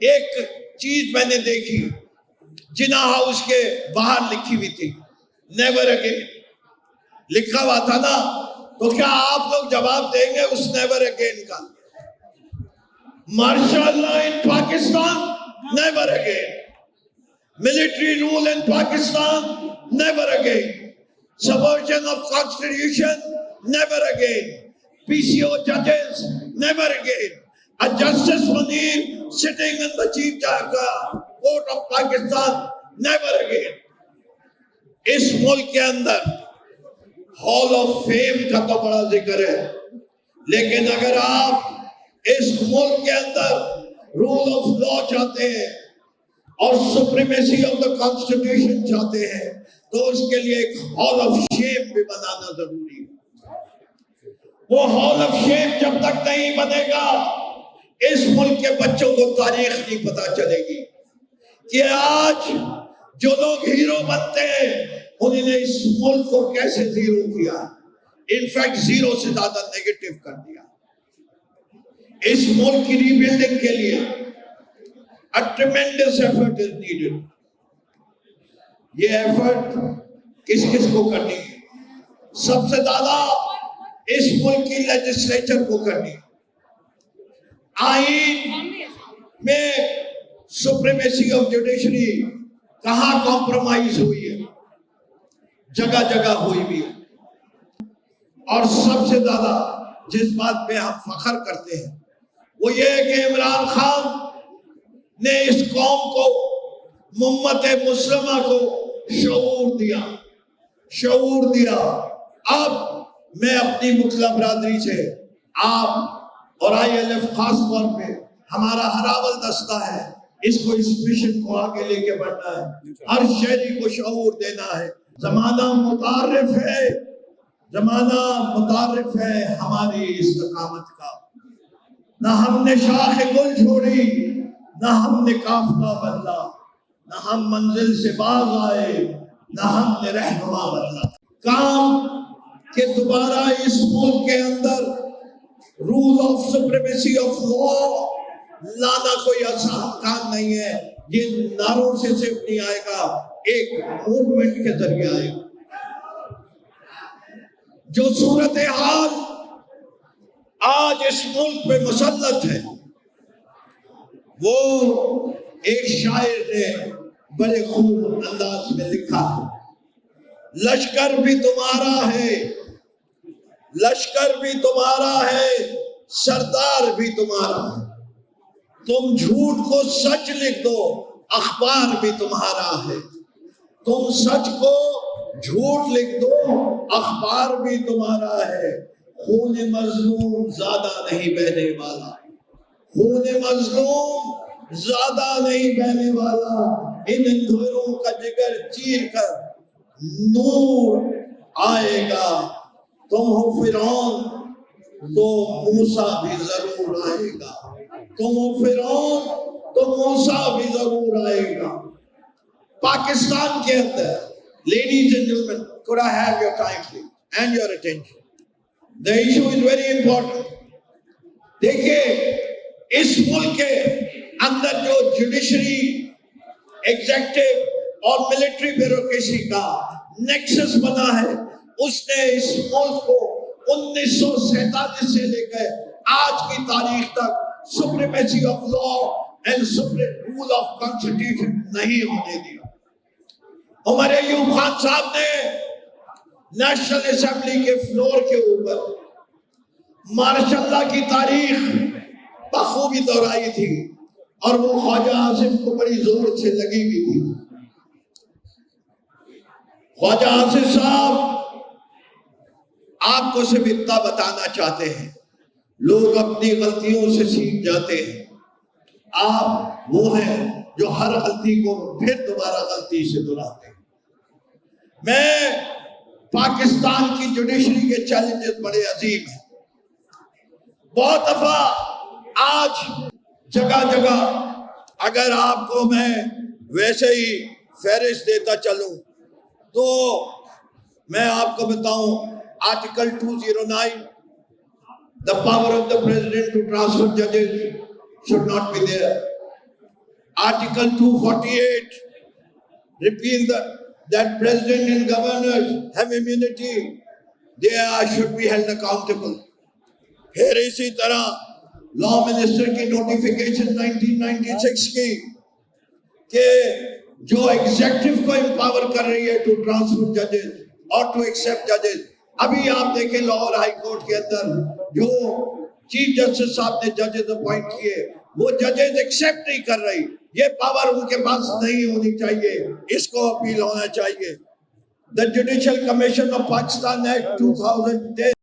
ایک چیز میں نے دیکھی جنا ہاؤس کے باہر لکھی ہوئی تھی نیور اگین لکھا ہوا تھا نا، تو کیا آپ لوگ جواب دیں گے اس نیور اگین کا؟ Martial law in Pakistan never again, military rule in Pakistan never again, subversion of constitution never again, PCO judges never again, a Justice Munir sitting in the Chief Court of Pakistan never again. اس ملک کے اندر hall of fame کا تو بڑا ذکر ہے، لیکن اگر آپ اس ملک کے اندر رول آف لا چاہتے ہیں اور سپریمیسی آف دا کانسٹیٹیوشن چاہتے ہیں تو اس کے لیے ایک ہال آف شیم بھی بنانا ضروری ہے۔ وہ ہال آف شیم جب تک نہیں بنے گا اس ملک کے بچوں کو تاریخ نہیں پتا چلے گی کہ آج جو لوگ ہیرو بنتے ہیں انہوں نے اس ملک کو کیسے زیرو کیا، انفیکٹ زیرو سے زیادہ نیگیٹو کر دیا۔ اس ملک کی ری بلڈنگ کے لیے a tremendous effort is needed۔ یہ ایفرٹ کس کس کو کرنی ہے؟ سب سے زیادہ اس ملک کی لیجسلیچر کو کرنی ہے۔ آئین میں سپریمیسی آف جوڈیشری کہاں کمپرومائز ہوئی ہے؟ جگہ جگہ ہوئی بھی ہے۔ اور سب سے زیادہ جس بات پہ ہم فخر کرتے ہیں وہ یہ ہے کہ عمران خان نے اس قوم کو، امت مسلمہ کو شعور دیا۔ اب میں اپنی مطلع برادری سے، آپ اور آئی ایل ایف خاص طور پہ ہمارا ہراول دستہ ہے، اس کو اس مشن کو آگے لے کے بڑھنا ہے، ہر شہری کو شعور دینا ہے۔ زمانہ متعارف ہے ہماری استقامت کا، نہ ہم نے شاخ گل چھوڑی، نہ ہم نے قافلہ بدلا، نہ ہم منزل سے باز آئے، نہ ہم نے رہنما بدلا۔ کام کہ دوبارہ اس ملک کے اندر rule of supremacy of law لانا کوئی آسان کام نہیں ہے۔ یہ نعروں سے صرف نہیں آئے گا، ایک موومنٹ کے ذریعے آئے گا۔ جو صورتحال آج اس ملک پہ مسلط ہے وہ ایک شاعر نے بڑے خوب انداز میں لکھا ہے، لشکر بھی تمہارا ہے، لشکر بھی تمہارا ہے، سردار بھی تمہارا ہے، تم جھوٹ کو سچ لکھ دو، اخبار بھی تمہارا ہے، تم سچ کو جھوٹ لکھ دو، اخبار بھی تمہارا ہے، خون مظلوم زیادہ نہیں بہنے والا، خون مظلوم زیادہ نہیں بہنے والا، ان اندھیروں کا جگر چیر کر نور آئے گا، تم ہو فرعون تو موسیٰ بھی ضرور آئے گا، تم ہو فرعون تو موسیٰ بھی ضرور آئے گا۔ پاکستان کے اندر ladies and gentlemen, could I have your time please and your attention? The issue is very important۔ دیکھیں اس ملک کے اندر جو جوڈیشری، ایگزیکٹو اور ملٹری بیوروکریسی کا نیکسس بنا ہے، اس نے اس ملک کو 1947 سے لے کر آج کی تاریخ تک supremacy of law and rule of constitution نہیں ہونے دیا۔ عمر ایوب خان صاحب نے نیشنل اسمبلی کے فلور کے اوپر مارشل لا کی تاریخ بخوبی دہرائی تھی اور وہ خواجہ آصف کو بڑی زور سے لگی بھی تھی۔ خواجہ آصف صاحب آپ کو صرف اتنا بتانا چاہتے ہیں، لوگ اپنی غلطیوں سے سیکھ جاتے ہیں، آپ وہ ہیں جو ہر غلطی کو پھر دوبارہ غلطی سے دہراتے ہیں۔ میں پاکستان کی جوڈیشری کے چیلنجز بڑے عظیم ہیں۔ بہت دفعہ آج جگہ جگہ اگر آپ کو میں ویسے ہی فہرست دیتا چلوں تو میں آپ کو بتاؤں، article 209 the power of the president to transfer judges should not be there۔ Article 248 repeal that president and governors have immunity. They should be held accountable. پھر اسی طرح لا منسٹر کی نوٹیفیکیشن 1996 کی کہ جو ایگزیکٹو کو امپاور کر رہی ہے ٹو ٹرانسفر ججز اور ٹو ایکسپٹ ججز. ابھی آپ دیکھیں لاہور ہائی کورٹ کے اندر جو چیف جسٹس صاحب نے ججز اپوائنٹ کیے وہ ججز ایکسپٹ نہیں کر رہی. یہ پاور ان کے پاس نہیں ہونی چاہیے, اس کو اپیل ہونا چاہیے. The Judicial Commission of Pakistan Act 2010